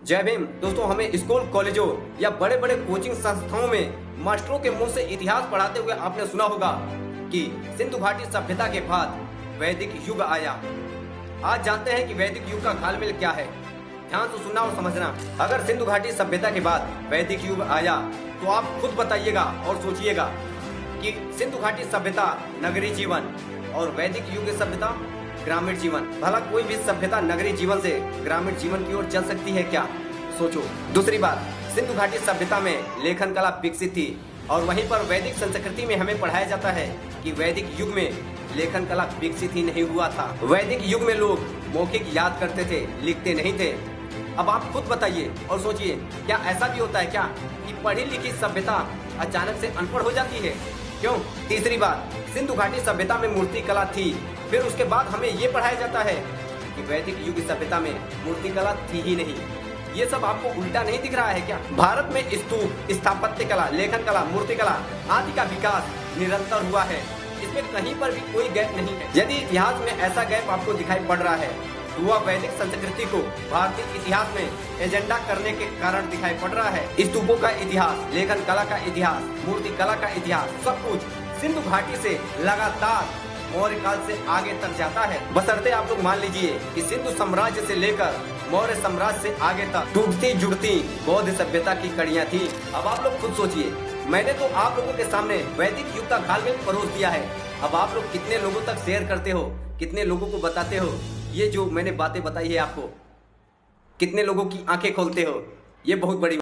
जय भीम। दोस्तों, हमें स्कूल कॉलेजों या बड़े बड़े कोचिंग संस्थाओं में मास्टरों के मुंह से इतिहास पढ़ाते हुए आपने सुना होगा कि सिंधु घाटी सभ्यता के बाद वैदिक युग आया। आज जानते हैं कि वैदिक युग का घालमेल क्या है। ध्यान से सुनना और समझना। अगर सिंधु घाटी सभ्यता के बाद वैदिक युग आया तो आप खुद बताइएगा और सोचिएगा कि सिंधु घाटी सभ्यता नगरीय जीवन और वैदिक युग सभ्यता ग्रामीण जीवन। भला कोई भी सभ्यता नगरीय जीवन से ग्रामीण जीवन की ओर चल सकती है क्या? सोचो। दूसरी बात, सिंधु घाटी सभ्यता में लेखन कला विकसित थी और वहीं पर वैदिक संस्कृति में हमें पढ़ाया जाता है कि वैदिक युग में लेखन कला विकसित ही नहीं हुआ था। वैदिक युग में लोग मौखिक याद करते थे, लिखते नहीं थे। अब आप खुद बताइए और सोचिए, क्या ऐसा भी होता है क्या कि पढ़ी लिखी सभ्यता अचानक से अनपढ़ हो जाती है? क्यों? तीसरी बात, सिंधु घाटी सभ्यता में मूर्ति कला थी, फिर उसके बाद हमें ये पढ़ाया जाता है कि वैदिक युग सभ्यता में मूर्ति कला थी ही नहीं। ये सब आपको उल्टा नहीं दिख रहा है क्या? भारत में स्तूप, स्थापत्य कला, लेखन कला, मूर्ति कला आदि का विकास निरंतर हुआ है। इसमें कहीं पर भी कोई गैप नहीं है। यदि इतिहास में ऐसा गैप आपको दिखाई पड़ रहा है तो वह वैदिक संस्कृति को भारतीय इतिहास में एजेंडा करने के कारण दिखाई पड़ रहा है। स्तूपों का इतिहास, लेखन कला का इतिहास, मूर्ति कला का इतिहास, सब कुछ सिंधु घाटी से लगातार मौर्य काल से आगे तक जाता है। बशर्ते आप लोग मान लीजिए कि सिंधु साम्राज्य से लेकर मौर्य साम्राज्य से आगे तक टूटती जुड़ती बौद्ध सभ्यता की कड़ियां थी। अब आप लोग खुद सोचिए। मैंने तो आप लोगों के सामने वैदिक युग का घालमेल परोस दिया है। अब आप लोग कितने लोगों तक शेयर करते हो, कितने लोगों को बताते हो ये जो मैंने बातें बताई है आपको, कितने लोगों की आंखें खोलते हो, ये बहुत बड़ी